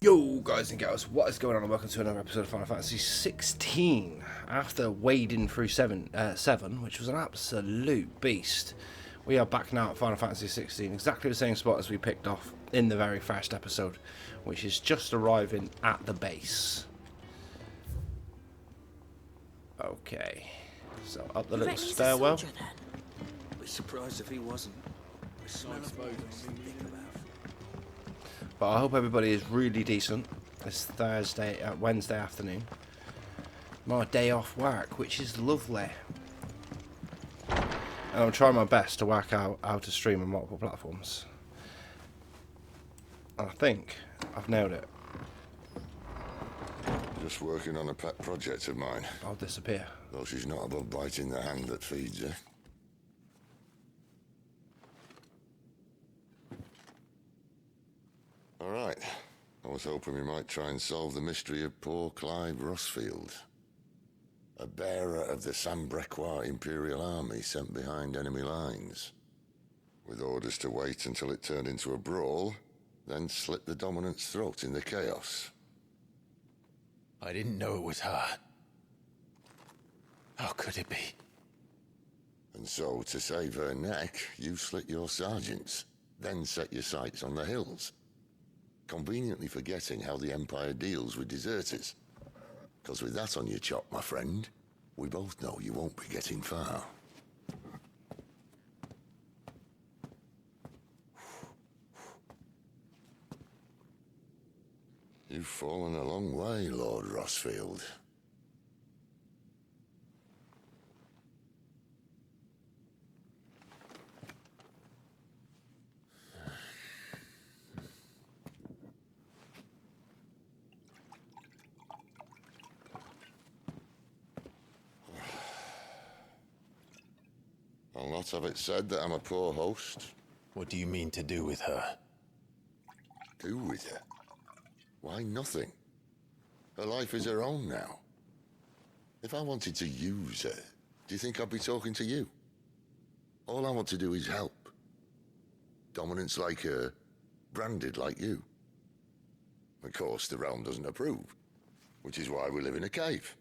Yo guys and girls, what is going on and welcome to another episode of Final Fantasy 16. After wading through 7, which was an absolute beast, we are back now at Final Fantasy 16, exactly the same spot as we picked off in the very first episode, which is just arriving at the base. Okay, so up the little stairwell. I'd be surprised if he wasn't. But I hope everybody is really decent. It's Wednesday afternoon. My day off work, which is lovely. And I'm trying my best to work out how to stream on multiple platforms. And I think I've nailed it. Just working on a pet project of mine. I'll disappear. Though she's not above biting the hand that feeds her. Alright. I was hoping we might try and solve the mystery of poor Clive Rossfield. A bearer of the Sambrequois Imperial Army sent behind enemy lines. With orders to wait until it turned into a brawl, then slit the dominant's throat in the chaos. I didn't know it was her. How could it be? And so, to save her neck, you slit your sergeants, then set your sights on the hills. Conveniently forgetting how the Empire deals with deserters. Because with that on your chop, my friend, we both know you won't be getting far. You've fallen a long way, Lord Rossfield. I'll not have it said that I'm a poor host. What do you mean to do with her? Do with her? Why, nothing. Her life is her own now. If I wanted to use her, do you think I'd be talking to you? All I want to do is help. Dominants like her, branded like you. Of course, the realm doesn't approve, which is why we live in a cave.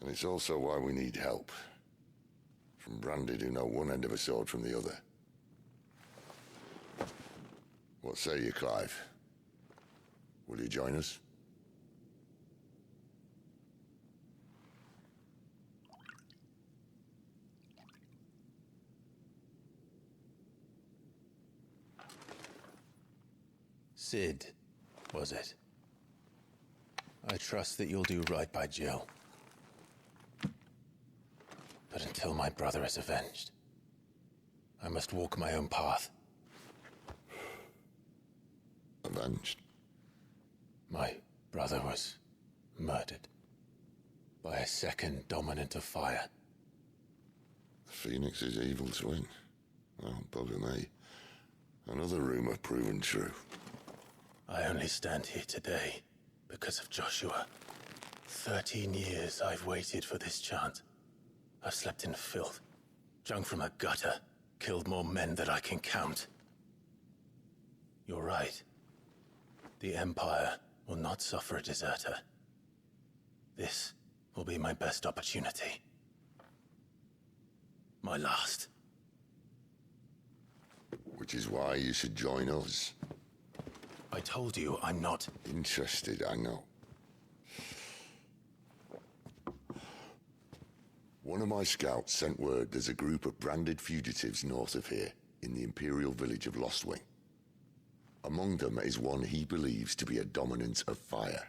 And it's also why we need help. From branded who know one end of a sword from the other. What say you, Clive? Will you join us? Sid, was it? I trust that you'll do right by Jill. But until my brother is avenged, I must walk my own path. Avenged? My brother was murdered by a second dominant of fire. Phoenix's evil twin. Oh, bugger me. Another rumor proven true. I only stand here today because of Joshua. 13 years I've waited for this chance. I've slept in filth, drunk from a gutter, killed more men than I can count. You're right. The Empire will not suffer a deserter. This will be my best opportunity. My last. Which is why you should join us. I told you I'm not Interested, I know. One of my scouts sent word there's a group of branded fugitives north of here, in the Imperial village of Lostwing. Among them is one he believes to be a dominant of fire.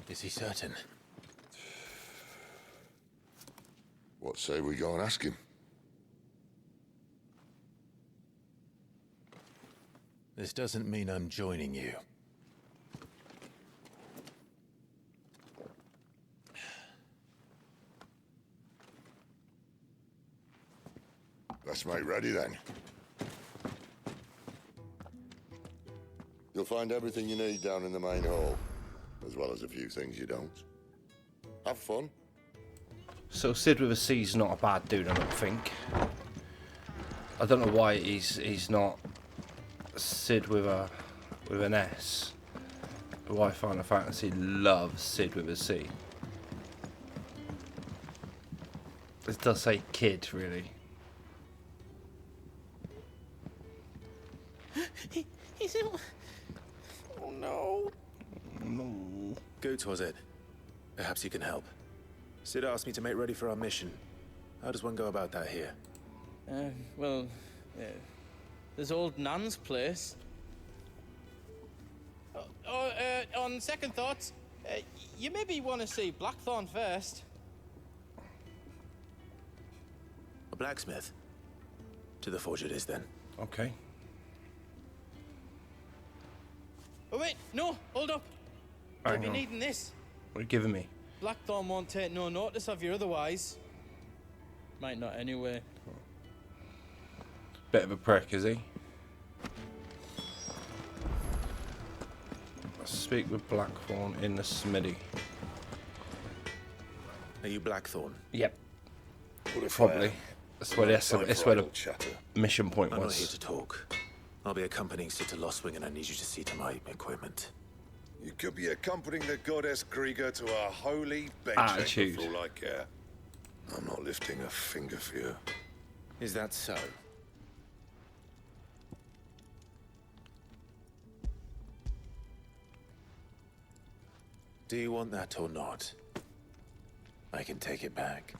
Is he certain? What say we go and ask him? This doesn't mean I'm joining you. Let's make ready then. You'll find everything you need down in the main hall, as well as a few things you don't. Have fun. So Sid with a C is not a bad dude, I don't think. I don't know why he's not Sid with an S. Why Final Fantasy loves Sid with a C. It does say kid, really. He's in. Oh no. No. Goots, was it? Perhaps you can help. Sid asked me to make ready for our mission. How does one go about that here? Well, there's old Nan's place. On second thoughts, you maybe want to see Blackthorn first. A blacksmith? To the forge it is, then. Okay. Oh wait, no, hold up. You'll Hang be on. needing this. What are you giving me? Blackthorn won't take no notice of you otherwise. Might not anyway. Bit of a prick, is he? Speak with Blackthorn in the smithy. Are you Blackthorn? Yep. What if Probably. That's where the idle chatter? mission point I'm not here was. to talk. I'll be accompanying Sid to Lost Wing, and I need you to see to my equipment. You could be accompanying the goddess Krieger to a holy Attitude. bedchamber for all I care. I'm not lifting a finger for you. Is that so? Do you want that or not? I can take it back.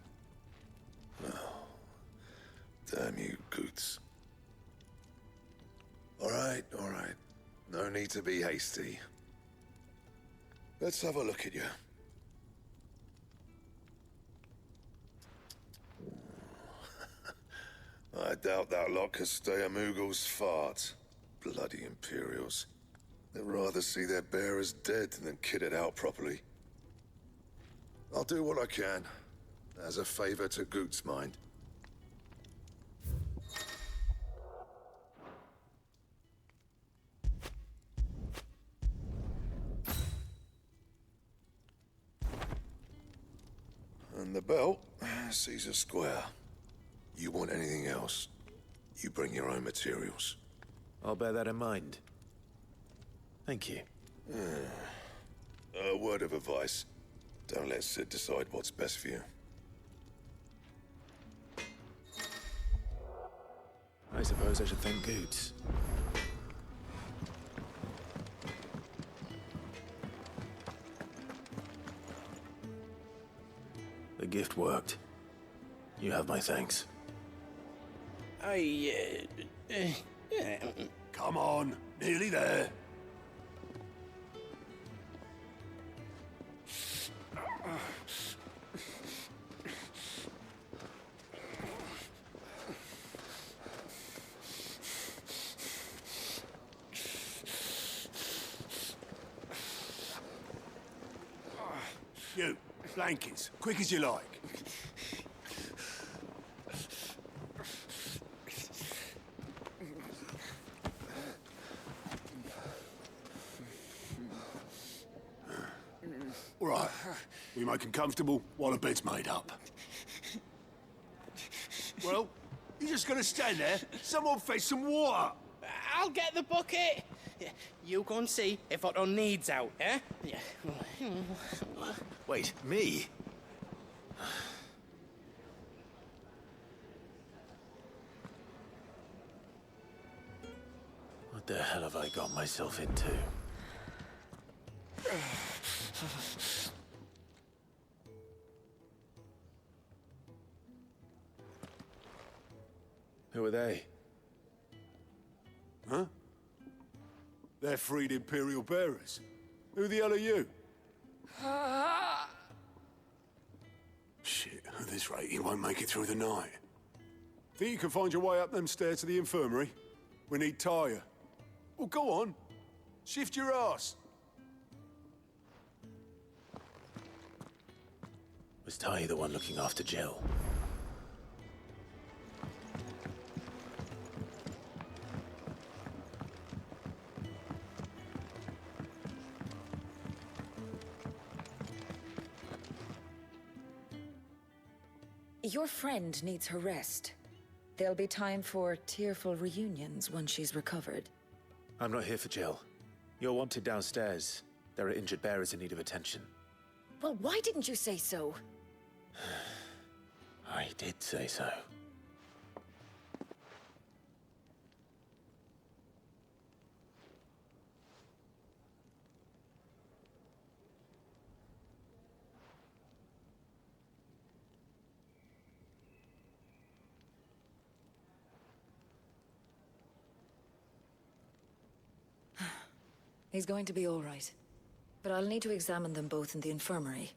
Damn you, Goots. All right. No need to be hasty. Let's have a look at you. I doubt that lot could stay a Moogle's fart. Bloody Imperials. They'd rather see their bearers dead than kitted out properly. I'll do what I can, as a favor to Goot's mind. And the belt sees a square. You want anything else, you bring your own materials. I'll bear that in mind. Thank you. A word of advice. Don't let Sid decide what's best for you. I suppose I should thank Goots. The gift worked. You have my thanks. Come on, nearly there. You, blankets, quick as you like. All right, we make 'em comfortable while the bed's made up. Well, you're just gonna stand there? Someone fetch some water. I'll get the bucket. You go and see if Otto needs out, eh? Yeah. Wait, me? What the hell have I got myself into? Who are they? Huh? They're freed Imperial bearers. Who the hell are you? Shit, at this rate, you won't make it through the night. Think you can find your way up them stairs to the infirmary? We need Tyre. Well, go on. Shift your ass. Was Ty the one looking after Jill? Your friend needs her rest. There'll be time for tearful reunions once she's recovered. I'm not here for Jill. You're wanted downstairs. There are injured bearers in need of attention. Well, why didn't you say so? I did say so. He's going to be all right. But I'll need to examine them both in the infirmary.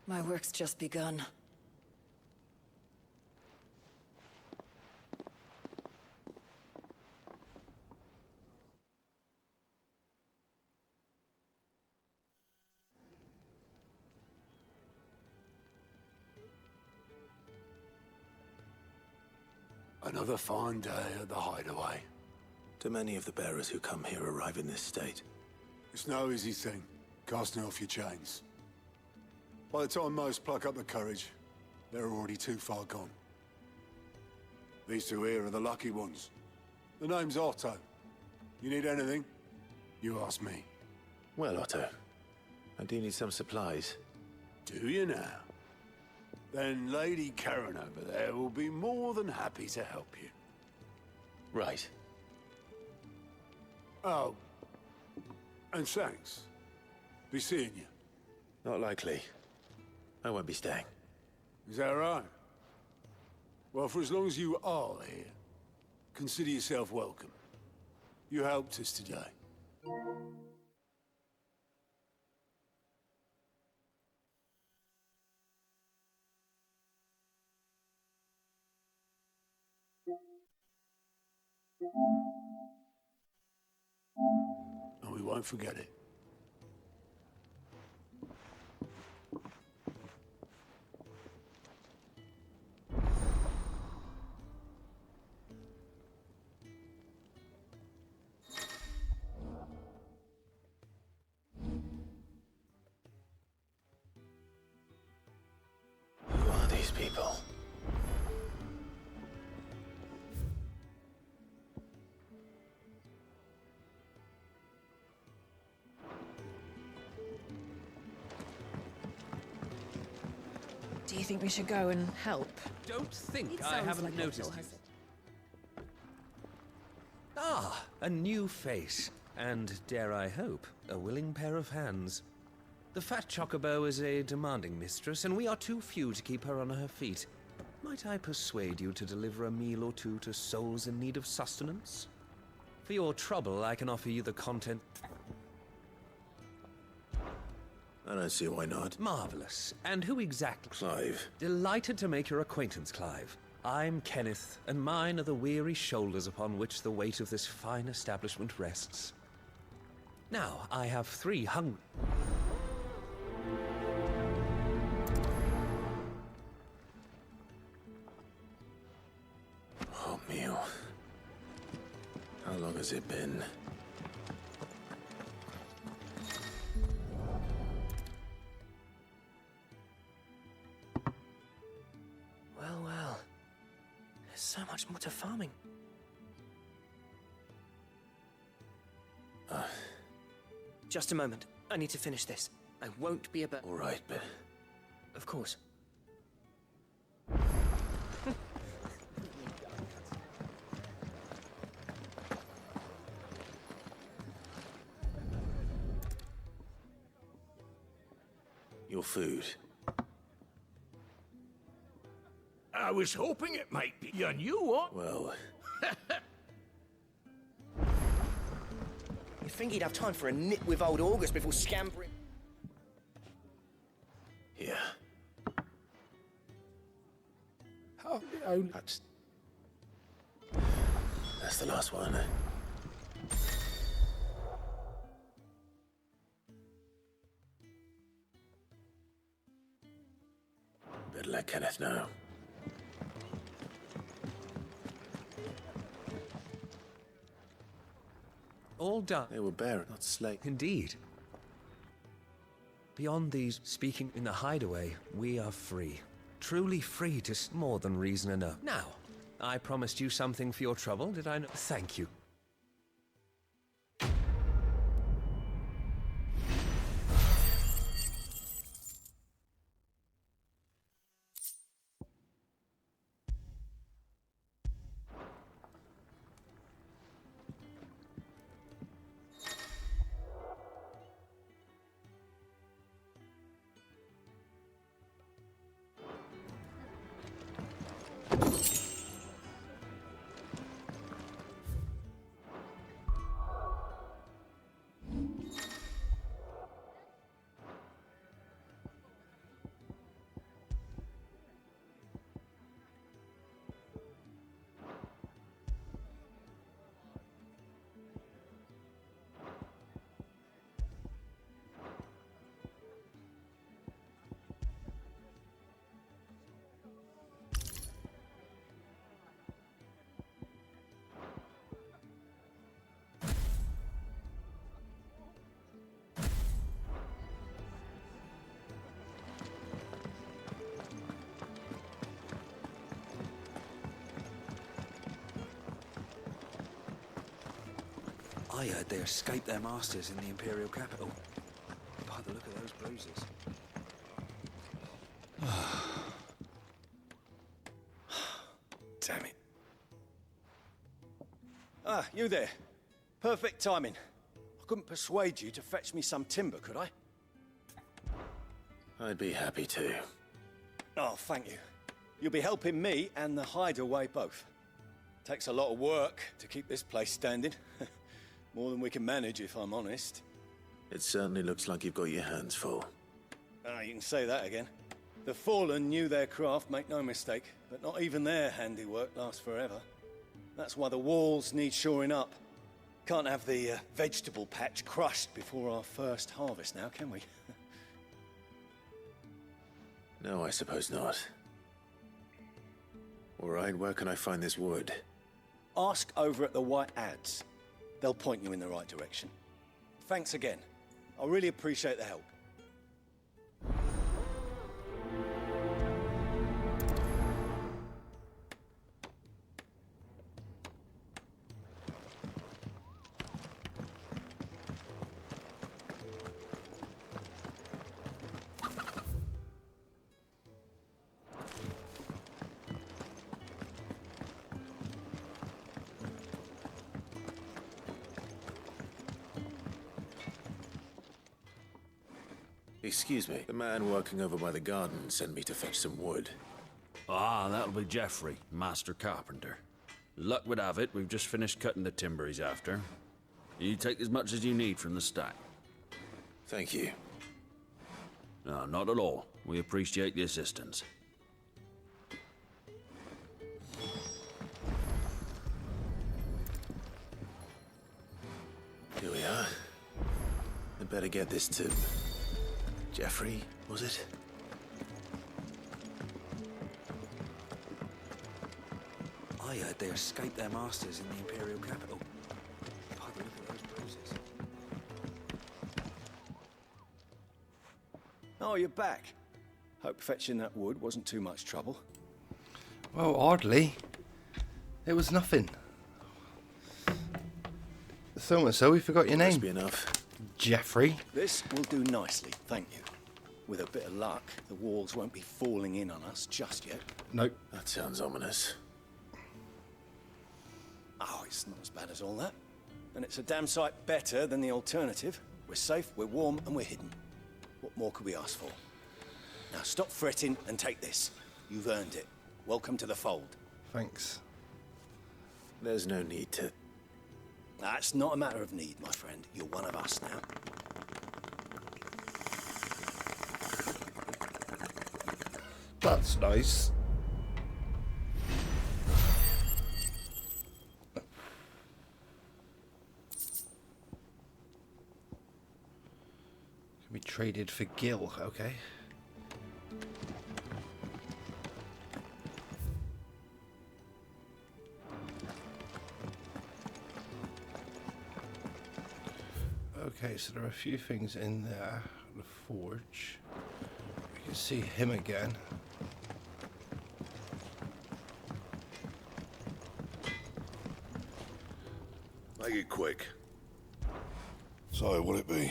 My work's just begun. Another fine day at the hideaway. Do many of the bearers who come here arrive in this state? It's no easy thing, casting off your chains. By the time most pluck up the courage, they're already too far gone. These two here are the lucky ones. The name's Otto. You need anything? You ask me. Well, Otto, I do need some supplies. Do you now? Then Lady Karen over there will be more than happy to help you. Right. Oh. And thanks. Be seeing you. Not likely. I won't be staying. Is that right? Well, for as long as you are here, consider yourself welcome. You helped us today. And we won't forget it. Who are these people? Do you think we should go and help? Don't think It I sounds haven't like noticed Otto you. has it. Ah, a new face. And, dare I hope, a willing pair of hands. The fat chocobo is a demanding mistress, and we are too few to keep her on her feet. Might I persuade you to deliver a meal or two to souls in need of sustenance? For your trouble, I can offer you the content... I don't see why not. Marvelous. And who exactly? Clive. Delighted to make your acquaintance, Clive. I'm Kenneth, and mine are the weary shoulders upon which the weight of this fine establishment rests. Now, I have 3 hungry... Oh, meal. How long has it been? Well, well. There's so much more to farming. Just a moment. I need to finish this. I won't be about... All right, but... Of course. Your food. I was hoping it might be you knew what? Well... You think he'd have time for a nip with old August before scampering? Here. That's the last one. Better let Kenneth know. All done. They were bear, not slave. Indeed. Beyond these speaking in the hideaway, we are free. truly free to more than reason enough. Now, I promised you something for your trouble, did I not? Thank you. I heard they escaped their masters in the Imperial capital. By the look of those bruises. Damn it. Ah, you there. Perfect timing. I couldn't persuade you to fetch me some timber, could I? I'd be happy to. Oh, thank you. You'll be helping me and the hideaway both. Takes a lot of work to keep this place standing. More than we can manage, if I'm honest. It certainly looks like you've got your hands full. Ah, you can say that again. The Fallen knew their craft, make no mistake, but not even their handiwork lasts forever. That's why the walls need shoring up. Can't have the vegetable patch crushed before our first harvest now, can we? No, I suppose not. All right, where can I find this wood? Ask over at the White Ads. They'll point you in the right direction. Thanks again. I really appreciate the help. Excuse me, the man working over by the garden sent me to fetch some wood. Ah, that'll be Geoffrey, master carpenter. Luck would have it, we've just finished cutting the timber he's after. You take as much as you need from the stack. Thank you. No, not at all. We appreciate the assistance. Here we are. I better get this to... Geoffrey, was it? I heard they escaped their masters in the Imperial capital. By the look of those bruises. Oh, you're back. Hope fetching that wood wasn't too much trouble. Well, oddly, it was nothing. So much so we forgot your name. Must be enough. Geoffrey. This will do nicely, thank you. With a bit of luck, the walls won't be falling in on us just yet. Nope. That sounds ominous. Oh, it's not as bad as all that. And it's a damn sight better than the alternative. We're safe, we're warm, and we're hidden. What more could we ask for? Now stop fretting and take this. You've earned it. Welcome to the fold. Thanks. There's no need to... That's not a matter of need, my friend. You're one of us now. That's nice. Can be traded for Gil, okay. Okay, so there are a few things in there. The forge. You can see him again. Make it quick. So, what'll it be?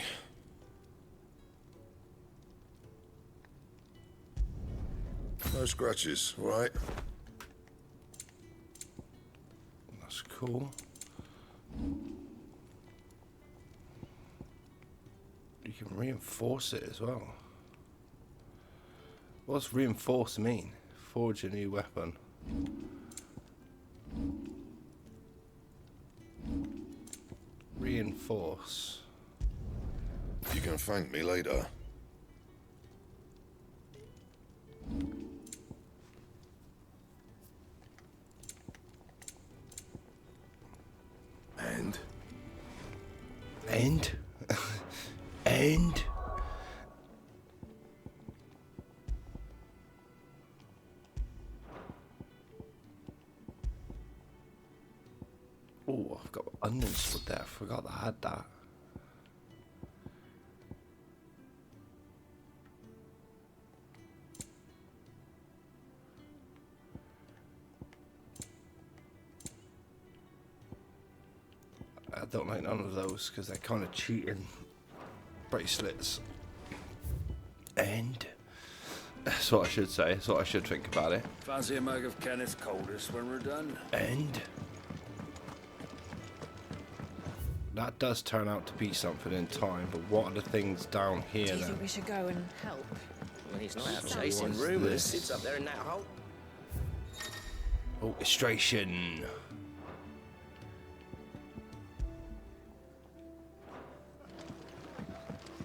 No scratches, right? That's cool. You can reinforce it as well. What's reinforce mean? Forge a new weapon. Reinforce. You can thank me later. And? And? And? Oh, I've got onions with that. I forgot I had that. I don't like none of those because they're kind of cheating bracelets. And that's what I should say. That's what I should think about it. Fancy a mug of Kenneth Coldest when we're done? And that does turn out to be something in time, but what are the things down here Do you then? think we should go and help? Well, he's not out So chasing what's rumours. this? Sits up there in that hole. Orchestration.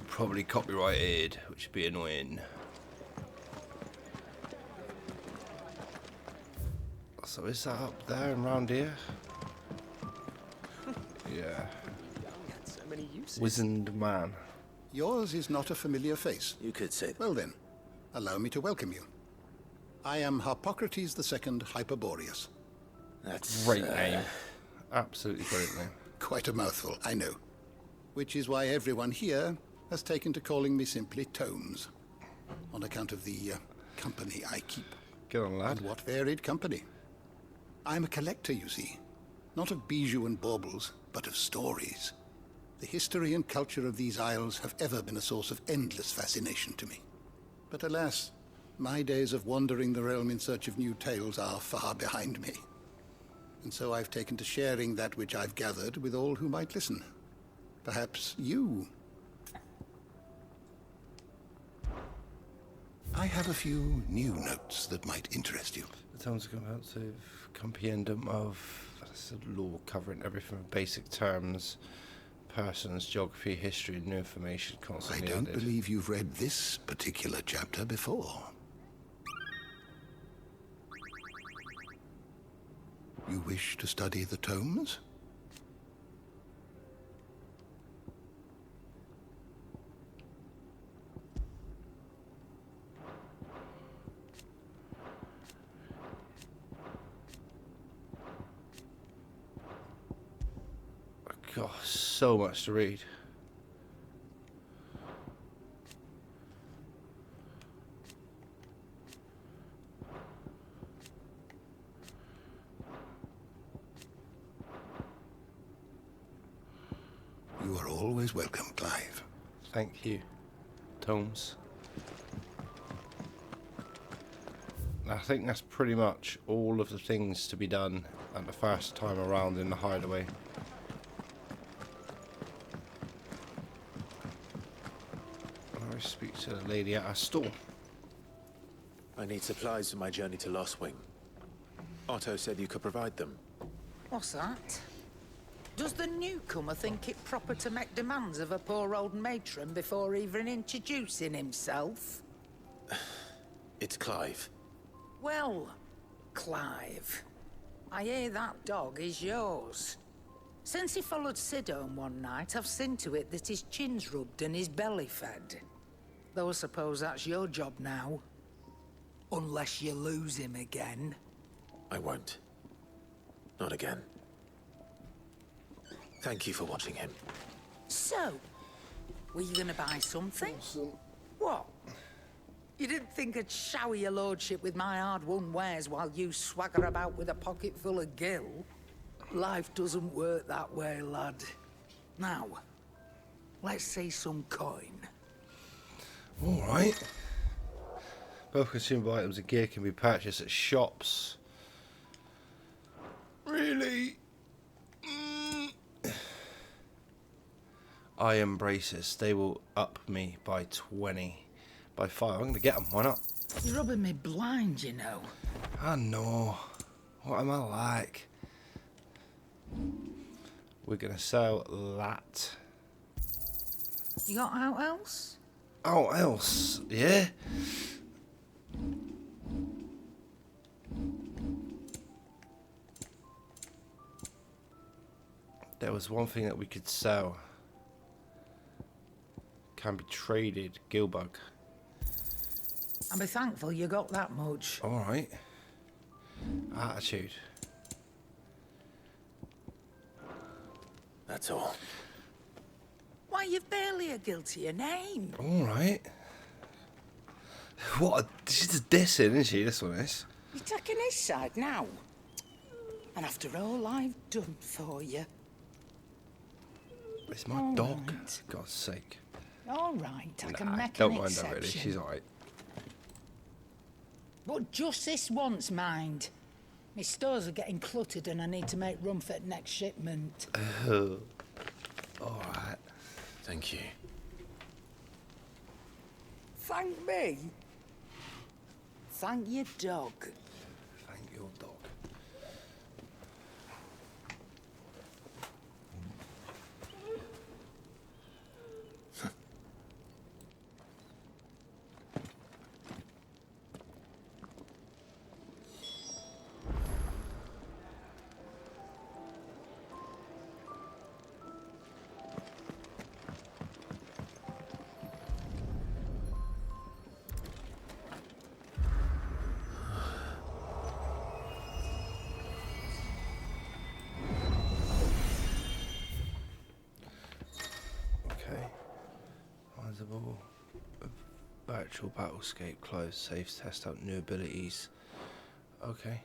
Probably copyrighted, which would be annoying. So is that up there and round here? Yeah. So many uses. Wizened man. Yours is not a familiar face. You could say that. Well then, allow me to welcome you. I am Harpocrates II Hyperboreus. That's Great name. Absolutely brilliant name. Quite a mouthful, I know. Which is why everyone here has taken to calling me simply Tomes, on account of the company I keep. Get on, lad. And what varied company. I'm a collector, you see. Not of bijou and baubles, but of stories. The history and culture of these isles have ever been a source of endless fascination to me. But alas, my days of wandering the realm in search of new tales are far behind me. And so I've taken to sharing that which I've gathered with all who might listen. Perhaps you. I have a few new notes that might interest you. The tones comprehensive compendium of law covering everything from basic terms, persons, geography, history, and new information I constantly don't added. believe you've read this particular chapter before. You wish to study the tomes? God, so much to read. You are always welcome, Clive. Thank you, Tomes. I think that's pretty much all of the things to be done at the first time around in the hideaway. I speak to the lady at our store. I need supplies for my journey to Lost Wing. Otto said you could provide them. What's that? Does the newcomer think it proper to make demands of a poor old matron before even introducing himself? It's Clive. Well, Clive, I hear that dog is yours. Since he followed Sid home one night, I've seen to it that his chin's rubbed and his belly fed. Though I suppose that's your job now. Unless you lose him again. I won't. Not again. Thank you for watching him. So, were you gonna buy something? What? You didn't think I'd shower your lordship with my hard-won wares while you swagger about with a pocket full of gill? Life doesn't work that way, lad. Now, let's see some coin. Alright. Both consumable items and gear can be purchased at shops. Really? Iron braces. They will up me by 20. By 5. I'm going to get them. Why not? You're rubbing me blind, you know. I know. What am I like? We're going to sell that. You got out else? Out else? Yeah? There was one thing that we could sell. Can be traded. Gillbug. I'll be thankful you got that much. Alright. Attitude. That's all. Why, you've barely a guiltier name. Alright. What a... She's just dissing, isn't she? This one is. You're taking his side now. And after all I've done for you. It's my dog. Right. For God's sake. All right, I can make don't an mind exception. her really. She's alright. But just this once, mind. My stores are getting cluttered and I need to make room for the next shipment. Alright. Thank you. Thank me? Thank your dog. Thank your dog. Virtual battlescape closed. Saves test out new abilities. Okay.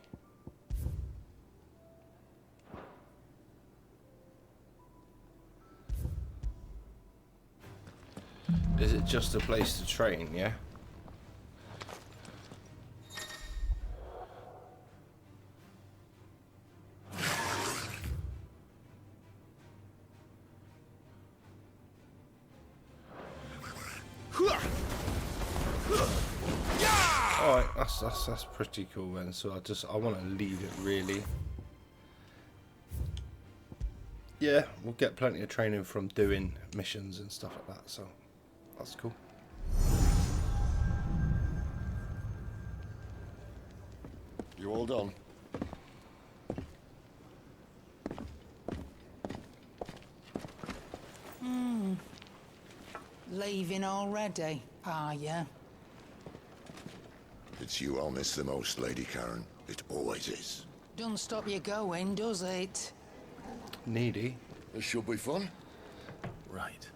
Is it just a place to train, yeah? Alright, that's pretty cool then. So I want to leave it really. Yeah, we'll get plenty of training from doing missions and stuff like that, so that's cool. You all done? Leaving already, are you? It's you I'll miss the most, Lady Karen. It always is. Don't stop you going, does it? Needy. This should be fun. Right.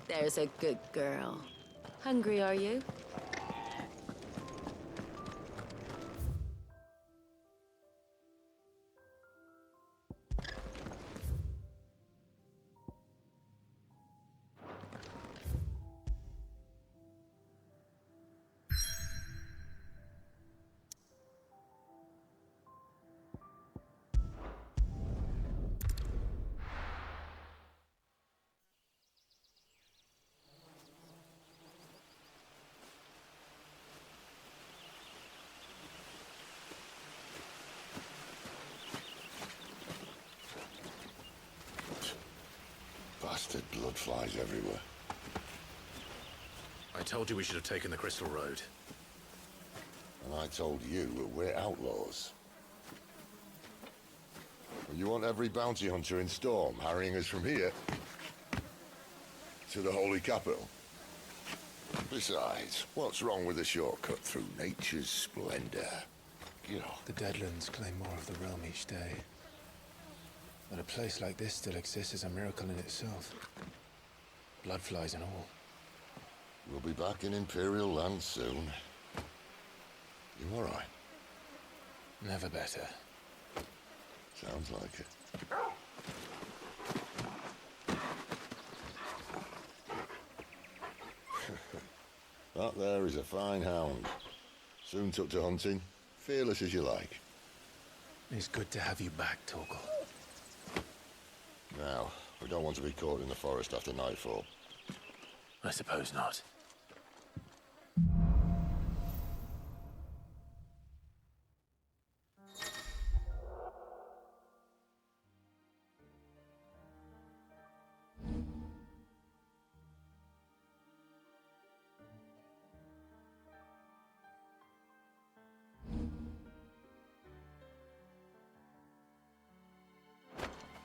There's a good girl. Hungry, are you? Bastard blood flies everywhere. I told you we should have taken the Crystal Road. And I told you that we're outlaws. You want every bounty hunter in Storm harrying us from here to the Holy Capital? Besides, what's wrong with a shortcut through nature's splendor? You know. The Deadlands claim more of the realm each day. But a place like this still exists is a miracle in itself. Bloodflies and all. We'll be back in Imperial land soon. You all right? Never better. Sounds like it. That there is a fine hound. Soon took to hunting. Fearless as you like. It's good to have you back, Torgal. Now, we don't want to be caught in the forest after nightfall. I suppose not.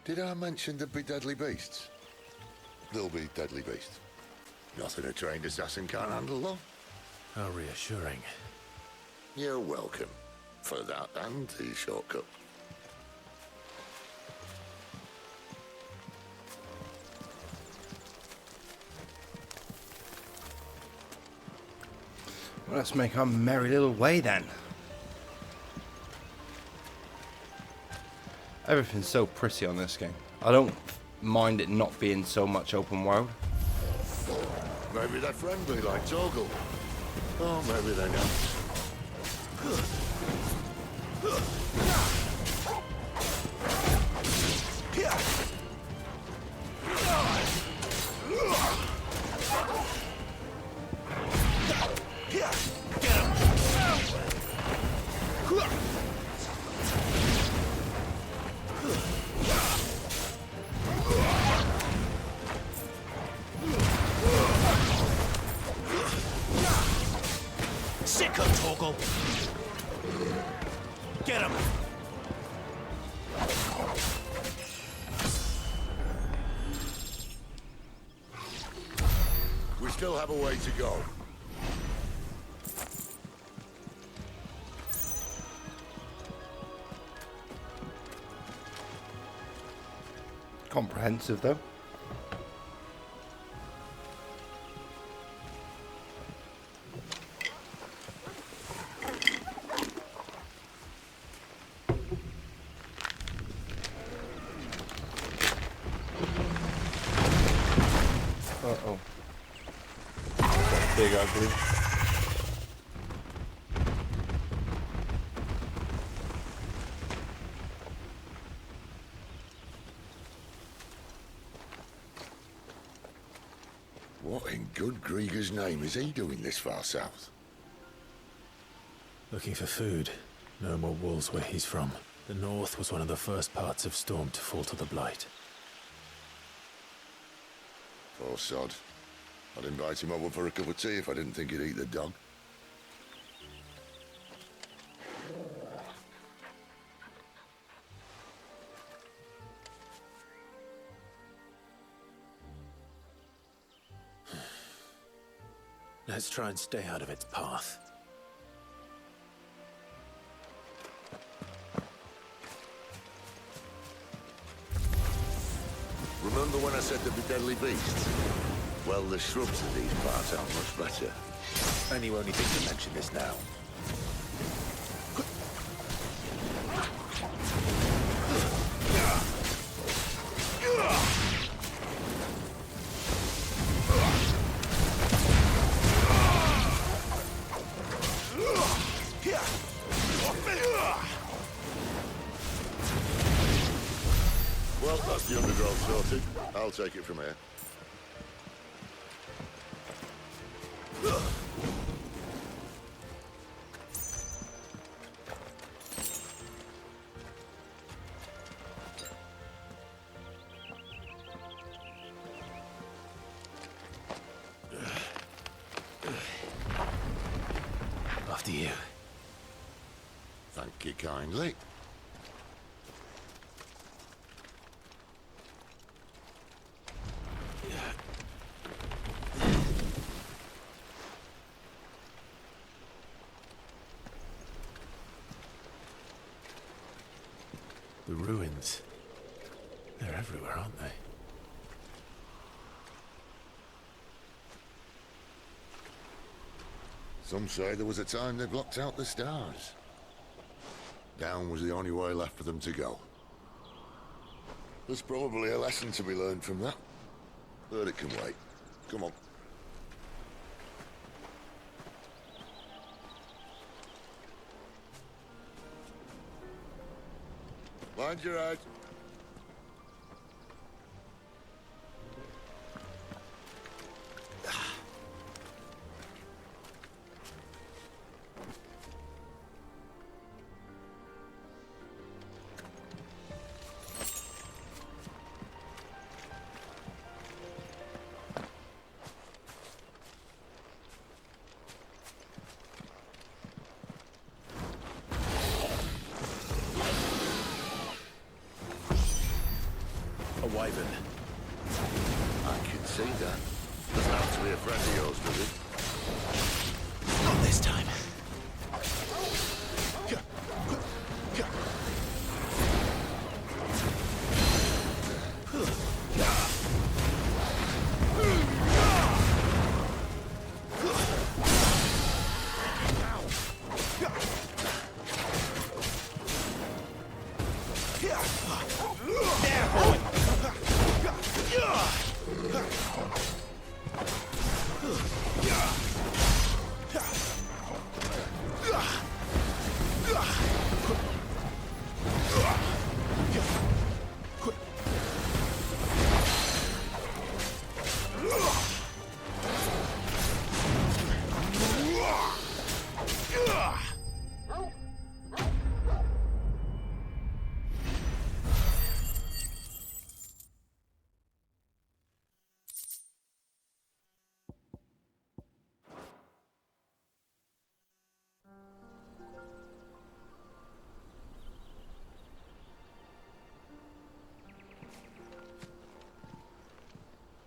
Did I mention there'd be deadly beasts? There'll be deadly beasts. Nothing a trained assassin can't handle, though. How reassuring. You're welcome. For that and the shortcut. Well, let's make our merry little way then. Everything's so pretty on this game. I don't mind it not being so much open world. Maybe they're friendly like Torgal. Oh, maybe they're not. Sick of Torgal. Get him. We still have a way to go. Comprehensive though. Uh-oh. Big ugly. What in good Grieger's name is he doing this far south? Looking for food. No more wolves where he's from. The north was one of the first parts of Storm to fall to the Blight. Poor sod. I'd invite him over for a cup of tea if I didn't think he'd eat the dog. Let's try and stay out of its path. Remember when I said there'd be deadly beasts? Well, the shrubs of these parts aren't much better. And you only think to mention this now. Well, that's the undergrowth sorted. I'll take it from here. After you. Thank you kindly. ruins. They're everywhere, aren't they? Some say there was a time they blocked out the stars. Down was the only way left for them to go. There's probably a lesson to be learned from that. But it can wait. Come on. Mind your head. Wyvern. I can see that. Doesn't have to be a friend of yours, does it? Not this time.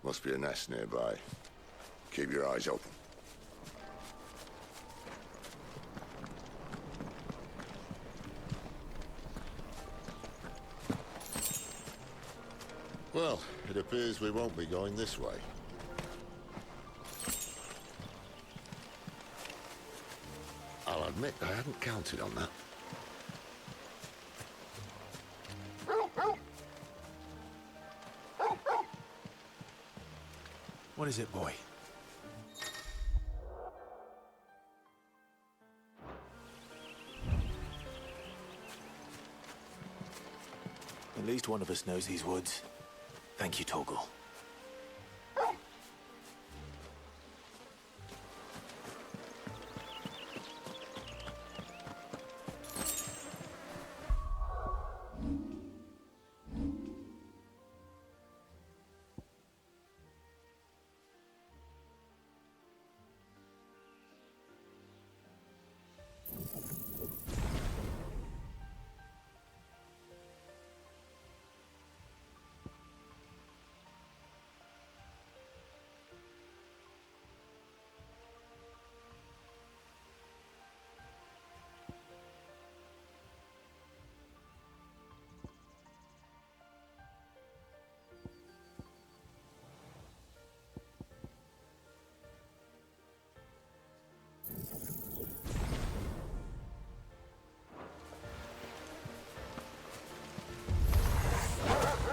Must be a nest nearby. Keep your eyes open. Well, it appears we won't be going this way. I'll admit I hadn't counted on that. What is it, boy? At least one of us knows these woods. Thank you, Torgal.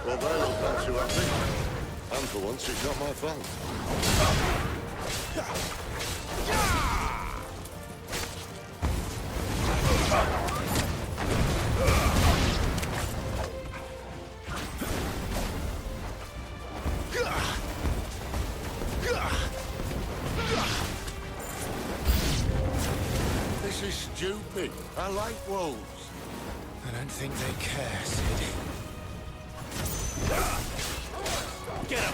Well, they look not too happy. And for once, it's not my fault. This is stupid. I like wolves. I don't think they care, Sid. Get him!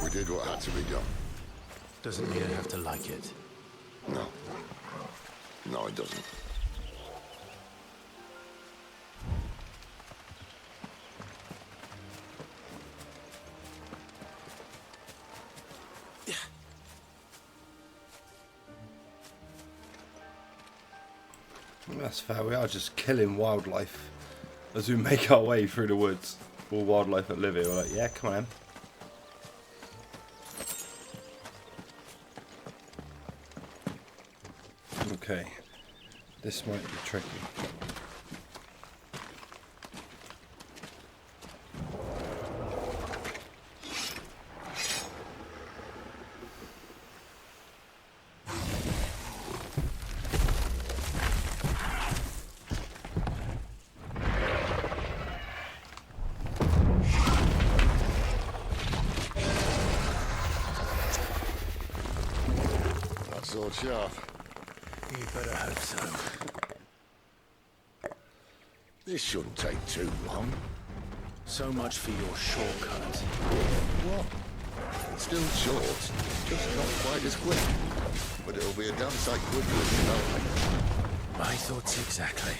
We to be done. Doesn't mean I have to like it. No. No, it doesn't. That's fair, we are just killing wildlife as we make our way through the woods. All wildlife that live here, we're like, yeah, come on. Okay, this might be tricky. Sword sharp. You better hope so. This shouldn't take too long. So much for your shortcut. What? It's still short, just not quite as quick. But it'll be a damn sight quicker if you know. My thoughts exactly.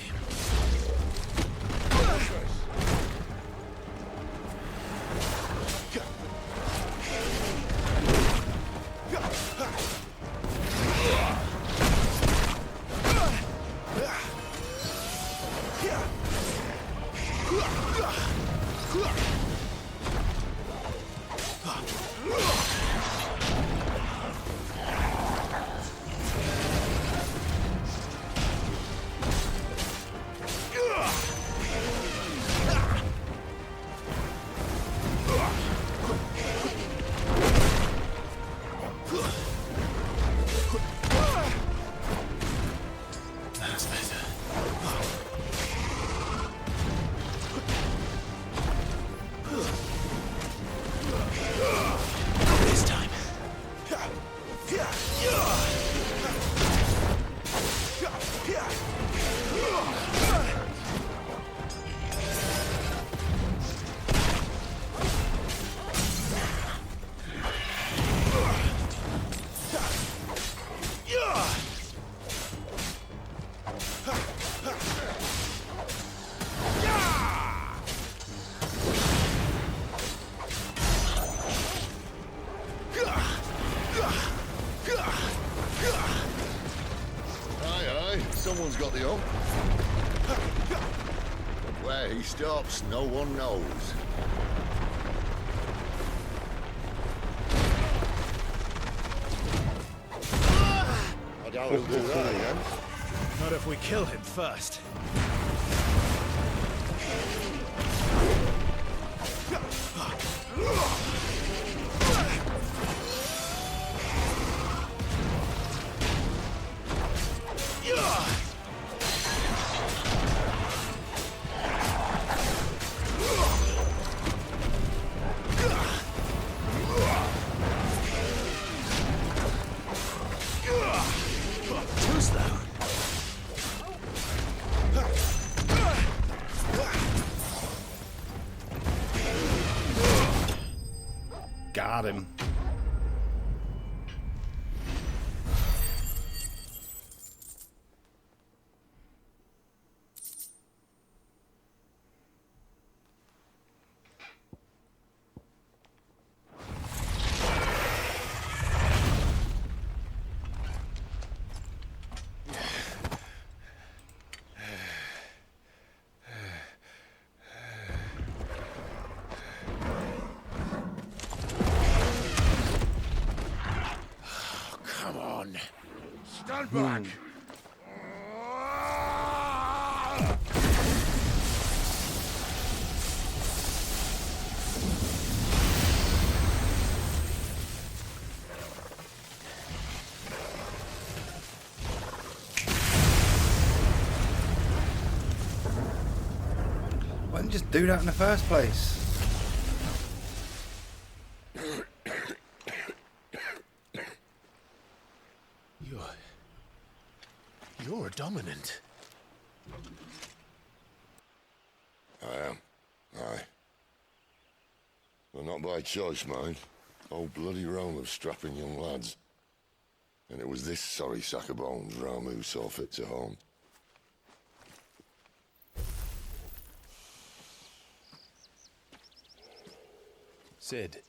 Someone's got the up. Where he stops, no one knows. I doubt he'll do that again. Not if we kill him first. Got him. Stand back! Why didn't you just do that in the first place? You're dominant. I am. Aye. Well, not by choice, mind. Whole bloody realm of strapping young lads. And it was this sorry sack of bones Ramu saw fit to home. Sid,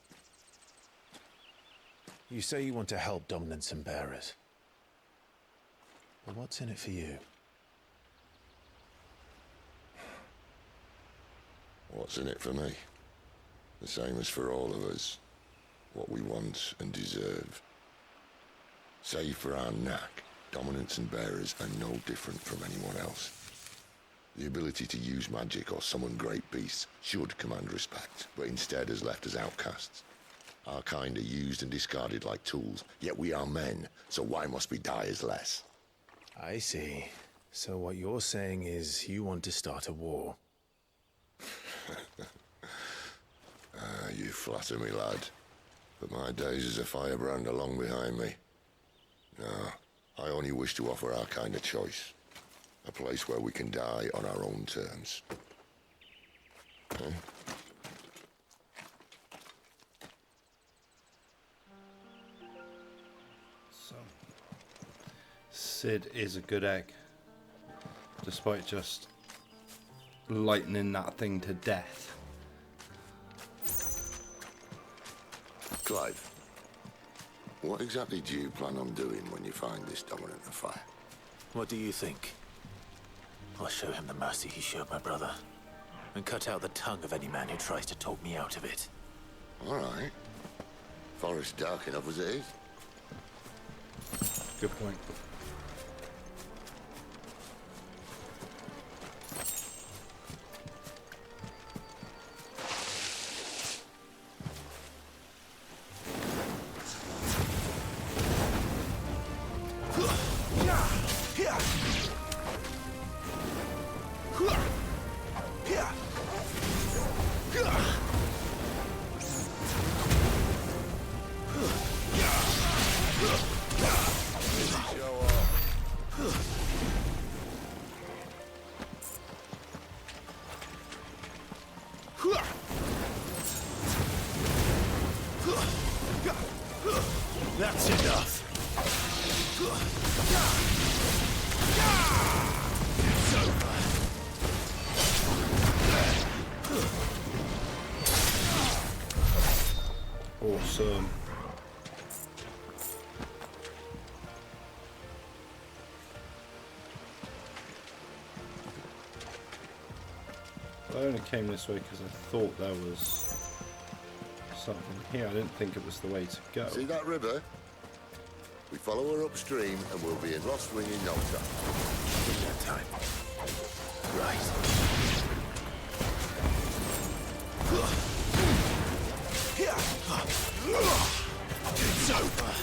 you say you want to help dominants and bearers. But what's in it for you? What's in it for me? The same as for all of us. What we want and deserve. Save for our knack, dominants and bearers are no different from anyone else. The ability to use magic or summon great beasts should command respect, but instead has left us outcasts. Our kind are used and discarded like tools, yet we are men, so why must we die as less? I see. So what you're saying is you want to start a war. You flatter me, lad. But my days as a firebrand are long behind me. No, I only wish to offer our kind a choice. A place where we can die on our own terms. Okay? So, Sid is a good egg. Despite just lightning that thing to death. Clive, what exactly do you plan on doing when you find this dominant of fire? What do you think? I'll show him the mercy he showed my brother, and cut out the tongue of any man who tries to talk me out of it. All right. Forest dark enough as it is. Good point. That's enough. It's over. Awesome. I only came this way because I thought there was something here. I didn't think it was the way to go. See that river? We follow her upstream and we'll be in Lost Wing in no time. In that time. Right. It's over.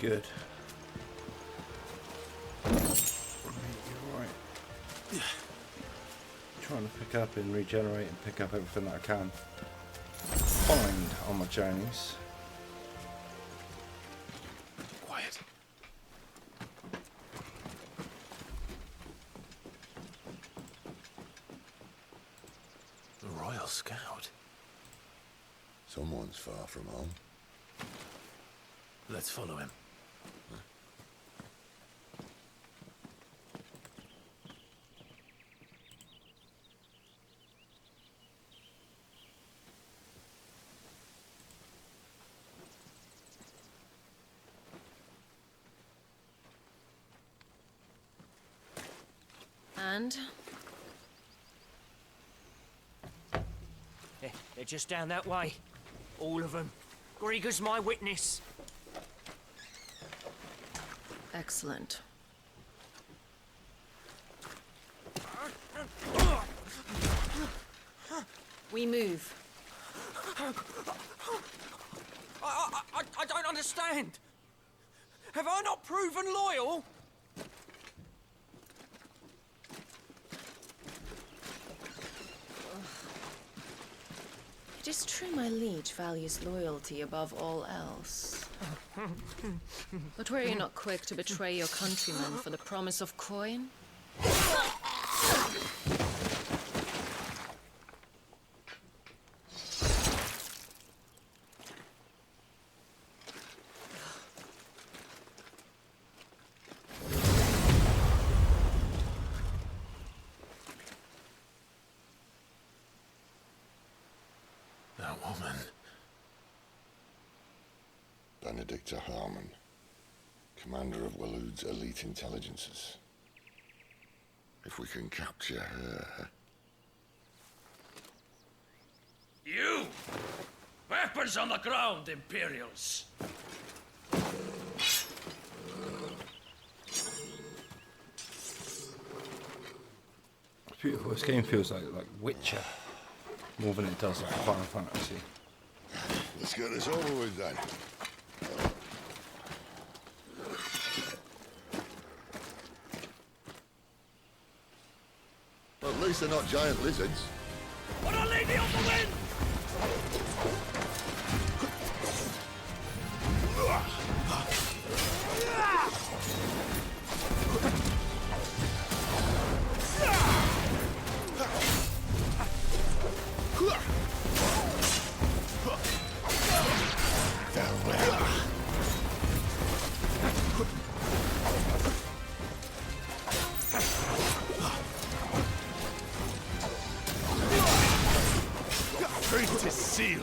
good. Trying to pick up and regenerate and pick up everything that I can find on my journeys. Quiet. The Royal Scout. Someone's far from home. Let's follow him. And? They're just down that way. All of them. Grieger's my witness. Excellent. We move. I don't understand. Have I not proven loyal? It is true my liege values loyalty above all else. But were you not quick to betray your countrymen for the promise of coin? That woman. Benedicta Harmon, commander of Waloed's elite intelligences. If we can capture her... You! Weapons on the ground, Imperials! It's beautiful. This game feels like Witcher more than it does like Final Fantasy. Let's get this over with then. At least they're not giant lizards. What a lady on the wind! Fate is sealed.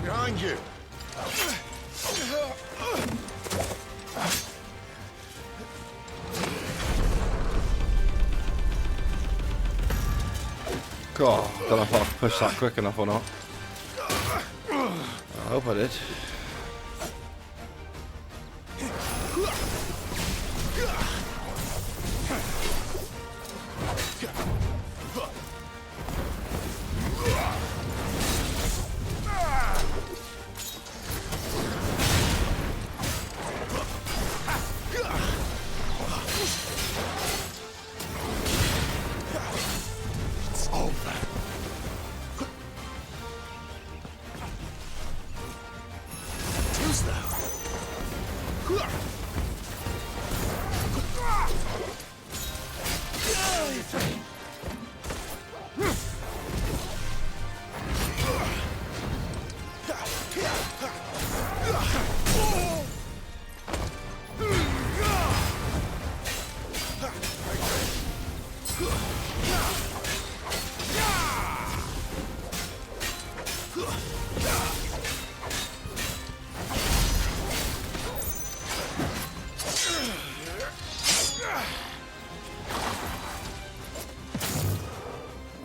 Behind you! God, I don't know if I can push that quick enough or not. I hope I did.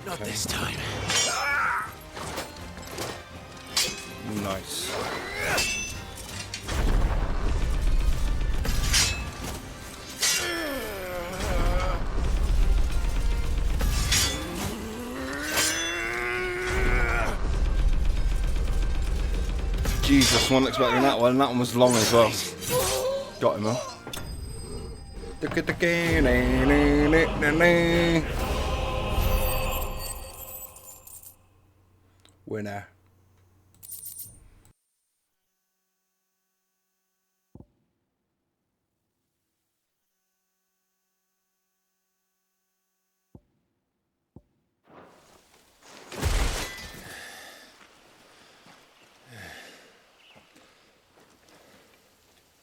Not this time. Nice. Jesus, wasn't expecting that one. That one was long as well. Got him, huh? Winner.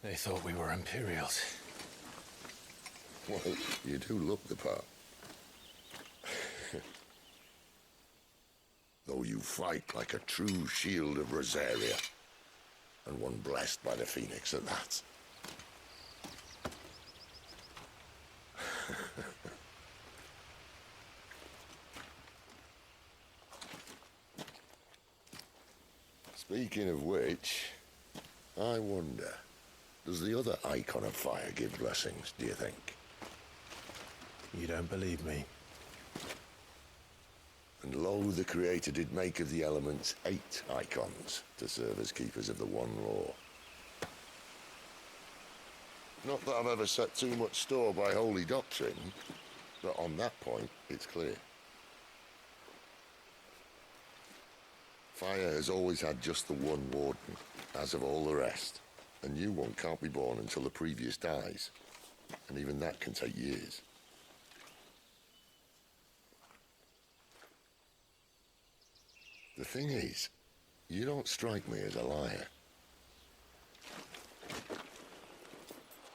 They thought we were Imperials. Well, you do look the part. Though you fight like a true shield of Rosaria, and one blessed by the Phoenix at that. Speaking of which, I wonder, does the other icon of fire give blessings, do you think? You don't believe me? And lo, the Creator did make of the elements 8 icons to serve as keepers of the one law. Not that I've ever set too much store by holy doctrine, but on that point, it's clear. Fire has always had just the one warden, as of all the rest. A new one can't be born until the previous dies, and even that can take years. The thing is, you don't strike me as a liar.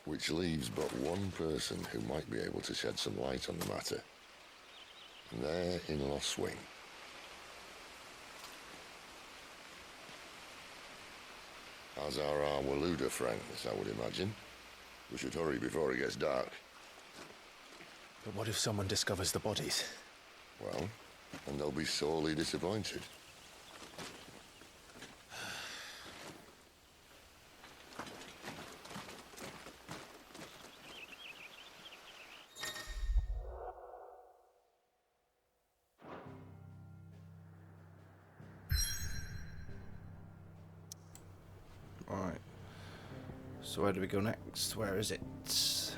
Which leaves but one person who might be able to shed some light on the matter. And they're in Lost Swing. As are our Waluda friends, I would imagine. We should hurry before it gets dark. But what if someone discovers the bodies? Well, and they'll be sorely disappointed. Alright. So where do we go next? Where is it?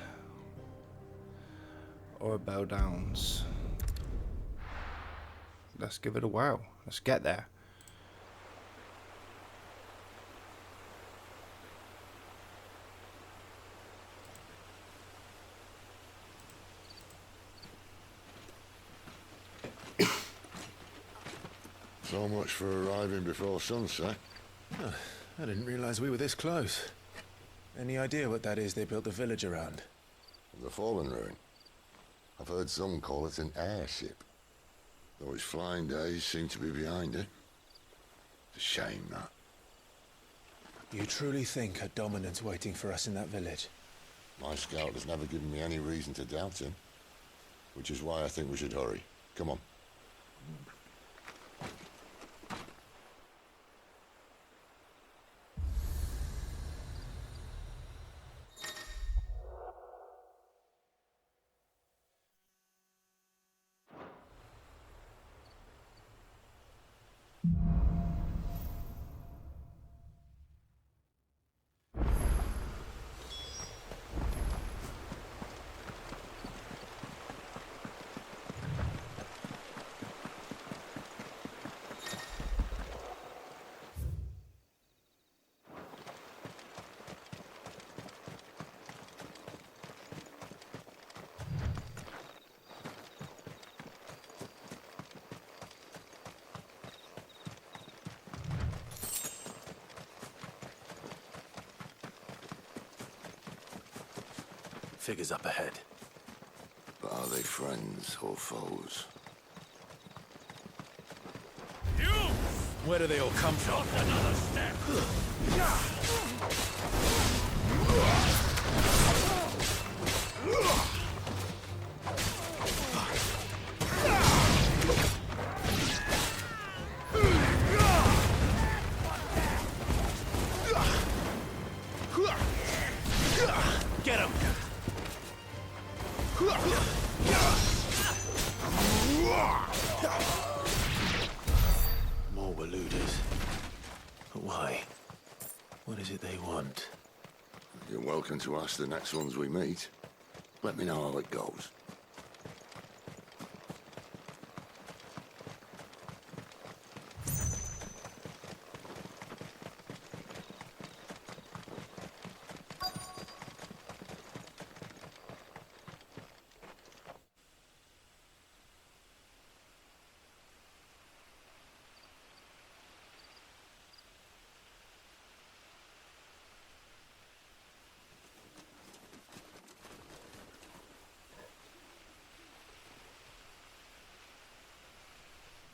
Or Bow Downs. Let's give it a whirl. Let's get there. So much for arriving before sunset. Oh, I didn't realize we were this close. Any idea what that is they built the village around? The fallen ruin. I've heard some call it an airship. Though his flying days seem to be behind it. It's a shame, that. You truly think a dominant's waiting for us in that village? My scout has never given me any reason to doubt him. Which is why I think we should hurry. Come on. Figures up ahead. Are they friends or foes? Where do they all come from? Another step. Get him! More Waluders. But why? What is it they want? You're welcome to ask the next ones we meet. Let me know how it goes.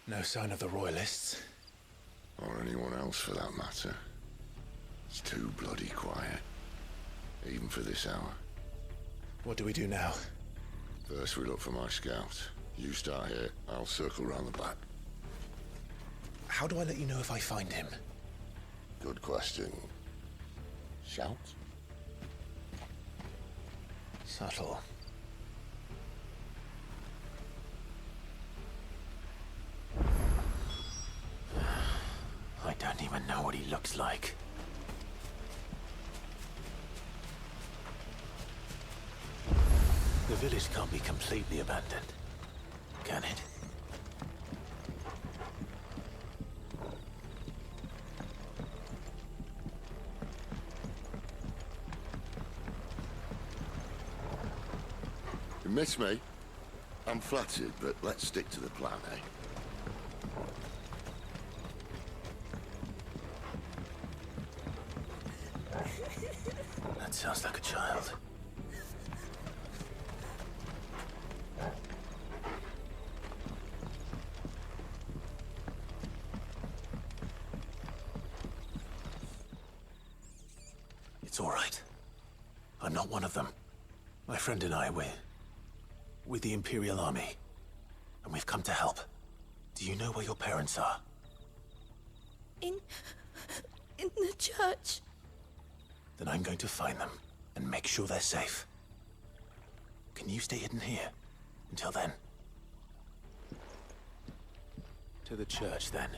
No sign of the Royalists. Or anyone else for that matter. It's too bloody quiet. Even for this hour. What do we do now? First we look for my scout. You start here, I'll circle round the back. How do I let you know if I find him? Good question. Shout? Subtle. I don't even know what he looks like. The village can't be completely abandoned, can it? You miss me? I'm flattered, but let's stick to the plan, eh? That sounds like a child. It's all right. I'm not one of them. My friend and I, we're with the Imperial Army. And we've come to help. Do you know where your parents are? In the church. Then I'm going to find them and make sure they're safe. Can you stay hidden here until then? To the church, then.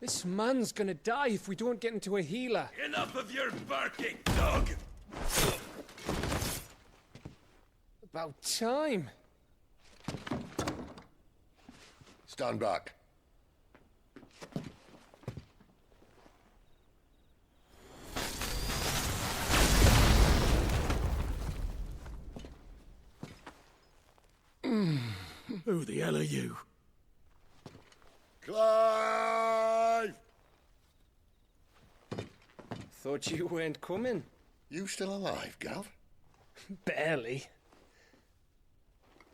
This man's gonna die if we don't get into a healer. Enough of your barking, dog! About time. Stand back. Who the hell are you? Clive! Thought you weren't coming. You still alive, Gav? Barely.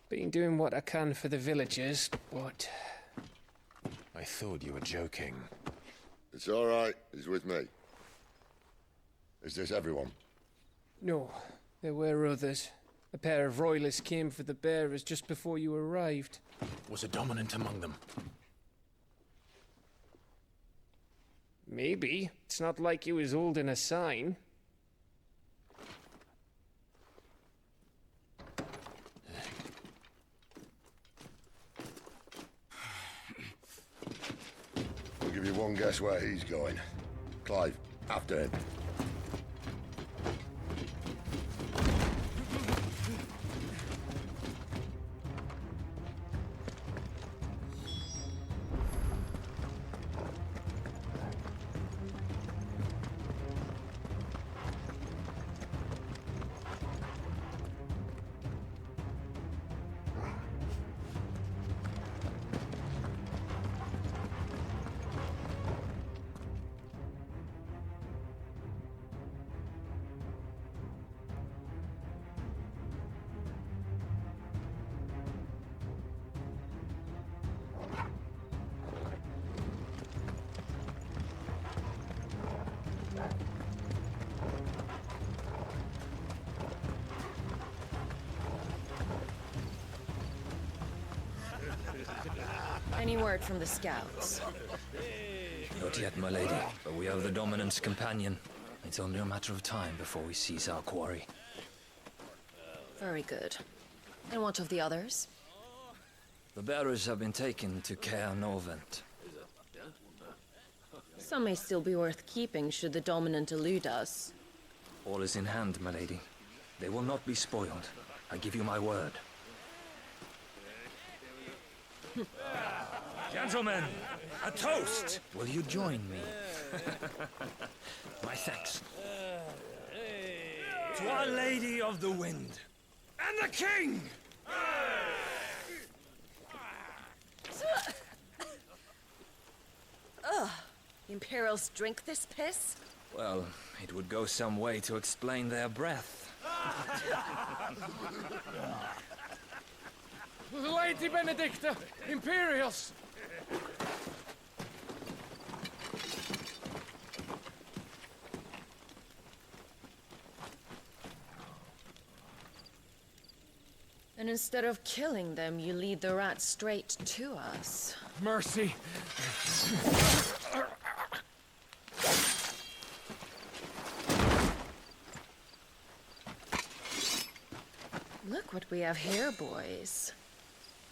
Been doing what I can for the villagers, but... I thought you were joking. It's all right. He's with me. Is this everyone? No, there were others. A pair of royalists came for the bearers just before you arrived. Was a dominant among them? Maybe. It's not like he was holding a sign. give you one guess where he's going. Clive, after him. Any word from the scouts? Not yet, my lady, but we have the Dominant's companion. It's only a matter of time before we seize our quarry. Very good. And what of the others? The bearers have been taken to Caer Norvent. Some may still be worth keeping should the Dominant elude us. All is in hand, my lady. They will not be spoiled. I give you my word. Gentlemen, a toast! Will you join me? My thanks. To Our Lady of the Wind and the King! Ugh. The Imperials drink this piss? Well, it would go some way to explain their breath. Lady Benedicta! Imperials! And instead of killing them, you lead the rats straight to us. Mercy! Look what we have here, boys.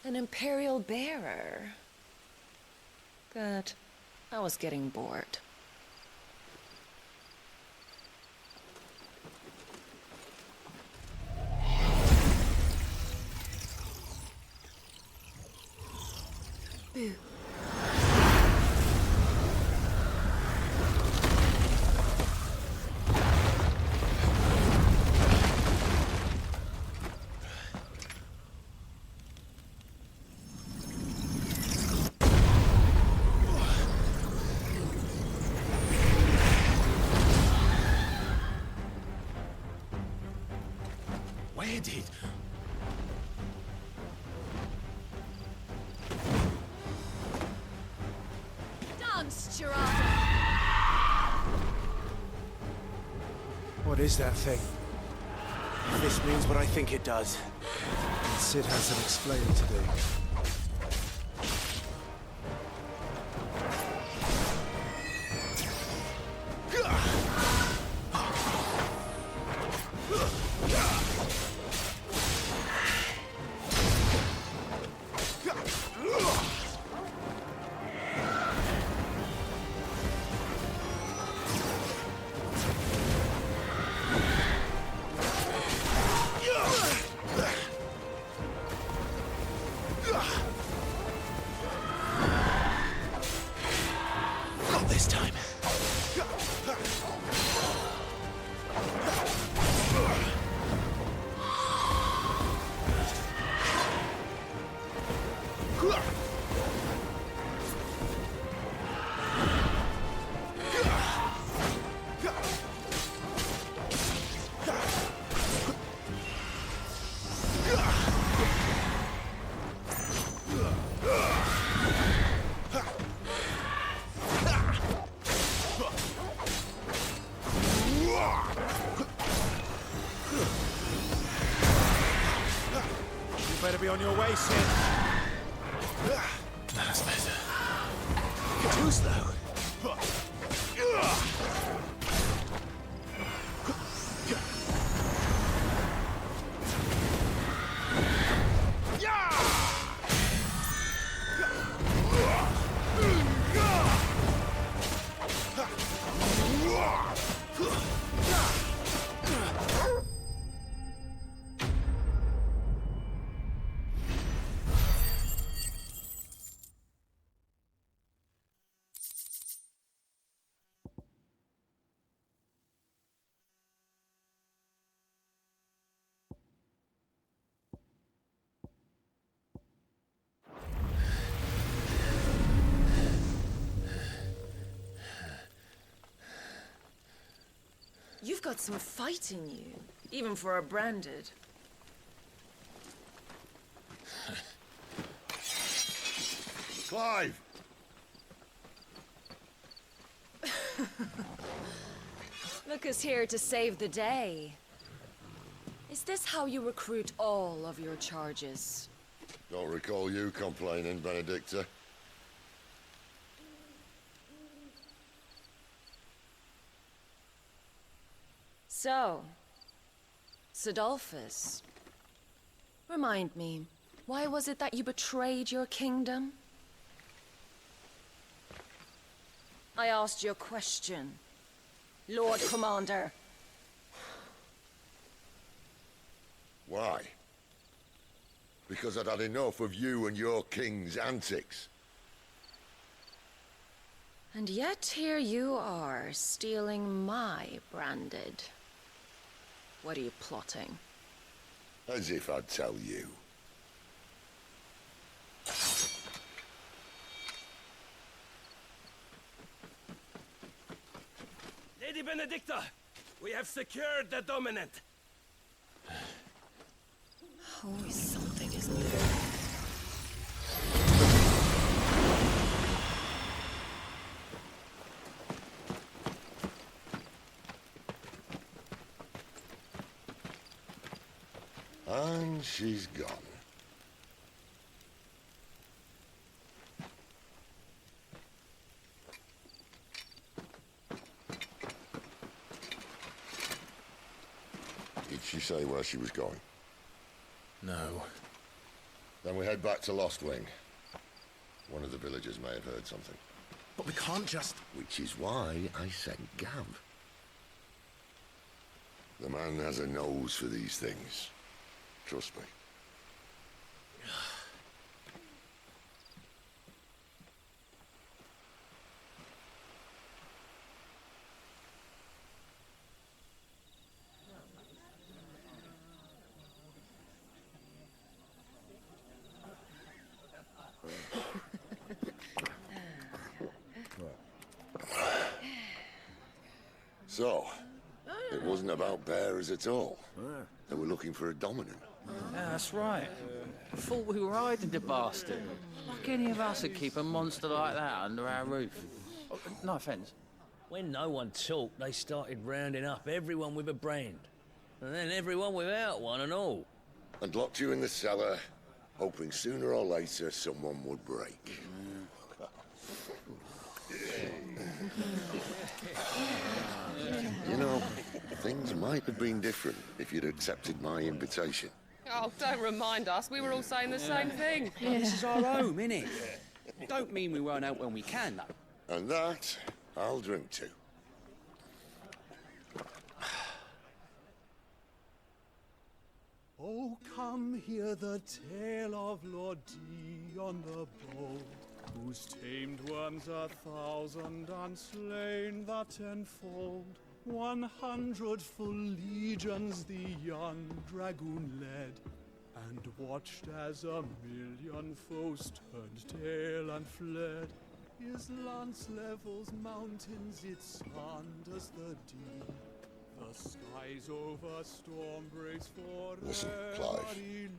An Imperial bearer. Good. I was getting bored. Boo. Where did... Dance, Gerardo! What is that thing? If this means what I think it does, then Sid has some explaining to do. This time. Better be on your way, Sid. That's better. You're too slow. got some fight in you, even for a branded. Clive! Look who's here to save the day. Is this how you recruit all of your charges? Don't recall you complaining, Benedicta. So, Sidolphus, remind me, why was it that you betrayed your kingdom? I asked you a question, Lord Commander. Why? Because I'd had enough of you and your king's antics. And yet here you are, stealing my branded. What are you plotting? As if I'd tell you. Lady Benedicta, we have secured the dominant. Always something, isn't there? And she's gone. Did she say where she was going? No. Then we head back to Lost Wing. One of the villagers may have heard something. But we can't just... Which is why I sent Gav. The man has a nose for these things. Trust me. So, it wasn't about bearers at all. They were looking for a dominant. Yeah, that's right. I thought we were hiding the bastard. Like any of us would keep a monster like that under our roof. Oh, no offence. When no one talked, they started rounding up everyone with a brand. And then everyone without one and all. And locked you in the cellar, hoping sooner or later someone would break. You know, things might have been different if you'd accepted my invitation. Oh, don't remind us. We were all saying the same thing. This is our home, innit? Don't mean we won't out when we can, though. And that, I'll drink to. Oh, come hear the tale of Lord Dion the Bold, whose tamed worms 1,000 and slain the tenfold. 100 full legions the young dragoon led, and watched as 1,000,000 foes turned tail and fled. His lance levels mountains, it sanders the deep. The skies over storm breaks forever. Listen, Clive.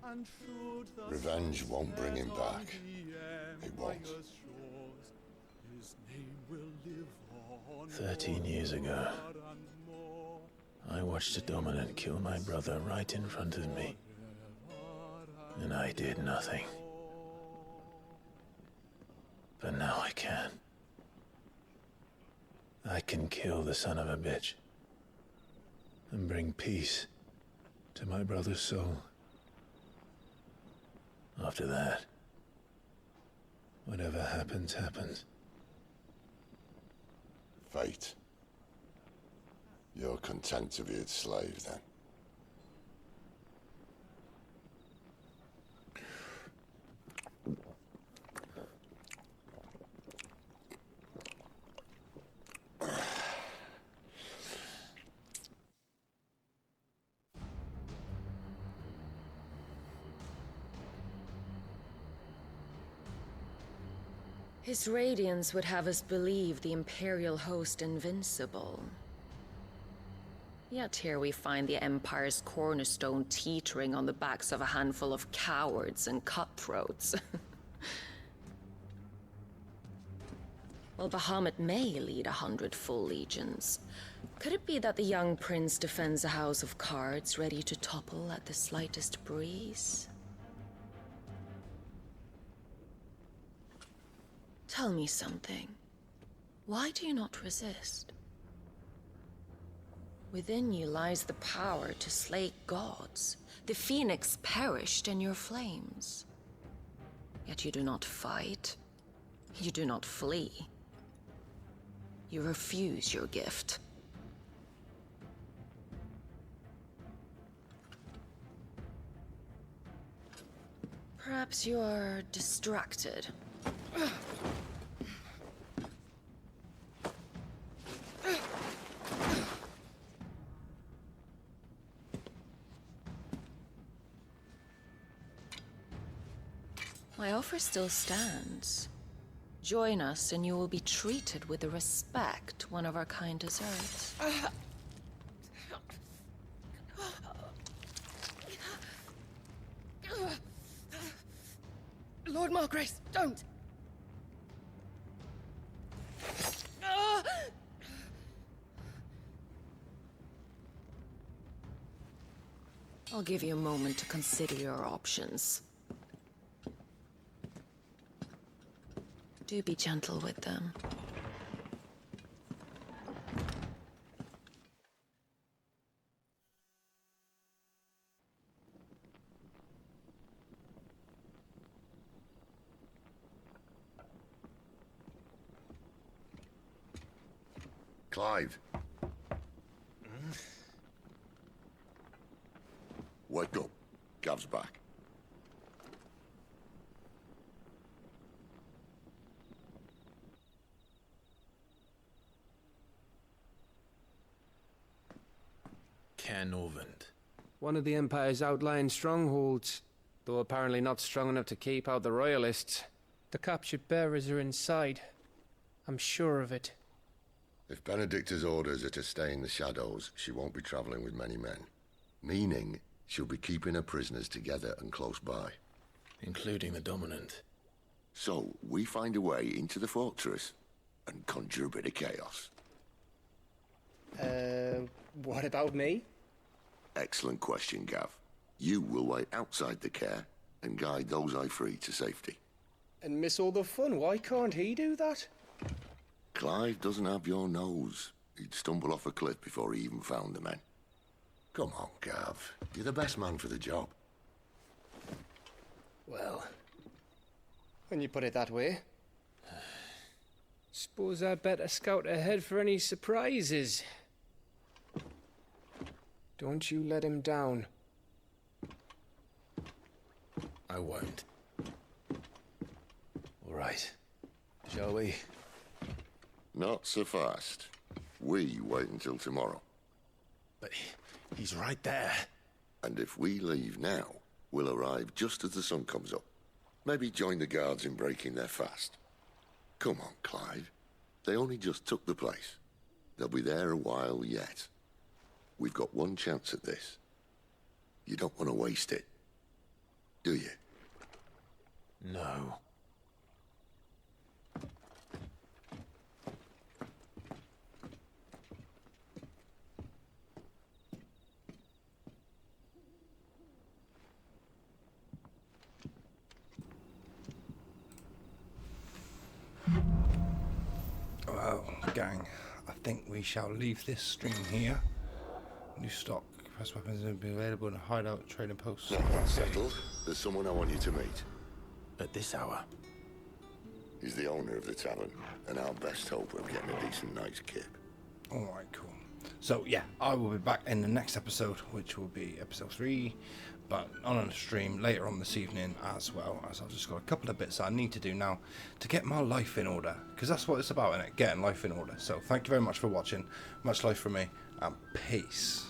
And should the Revenge won't bring him back. It won't. His name will live on 13 years ago, I watched a dominant kill my brother right in front of me. And I did nothing. But now I can. I can kill the son of a bitch. And bring peace to my brother's soul. After that, whatever happens, happens. Fate. You're content to be its slave, then? His radiance would have us believe the Imperial host invincible. Yet here we find the Empire's cornerstone teetering on the backs of a handful of cowards and cutthroats. Well, Bahamut may lead 100 full legions. Could it be that the young prince defends a house of cards ready to topple at the slightest breeze? Tell me something. Why do you not resist? Within you lies the power to slay gods. The phoenix perished in your flames. Yet you do not fight. You do not flee. You refuse your gift. Perhaps you are distracted. My offer still stands. Join us and you will be treated with the respect one of our kind deserves. Lord Margrace, don't! I'll give you a moment to consider your options. Do be gentle with them. Clive. Wake up. Gav's back. Canovant. One of the Empire's outlying strongholds, though apparently not strong enough to keep out the Royalists. The captured bearers are inside. I'm sure of it. If Benedicta's orders are to stay in the shadows, she won't be traveling with many men. Meaning, she'll be keeping her prisoners together and close by. Including the Dominant. So, we find a way into the fortress and conjure a bit of chaos. What about me? Excellent question, Gav. You will wait outside the care and guide those I free to safety. And miss all the fun. Why can't he do that? Clive doesn't have your nose. He'd stumble off a cliff before he even found the men. Come on, Gav. You're the best man for the job. Well, when you put it that way. Suppose I'd better scout ahead for any surprises. Don't you let him down. I won't. All right. Shall we? Not so fast. We wait until tomorrow. But he's right there. And if we leave now, we'll arrive just as the sun comes up. Maybe join the guards in breaking their fast. Come on, Clive. They only just took the place. They'll be there a while yet. We've got one chance at this. You don't want to waste it, do you? No. Well, gang, I think we shall leave this stream here. New stock, press weapons will be available in a hideout trading post. Now that's settled. There's someone I want you to meet. At this hour? He's the owner of the tavern, and our best hope of getting a decent night's kip. Alright, cool. So, yeah, I will be back in the next episode, which will be episode 3, but on a stream later on this evening as well, as I've just got a couple of bits I need to do now to get my life in order, because that's what it's about, innit? Getting life in order. So, thank you very much for watching. Much life from me, and peace.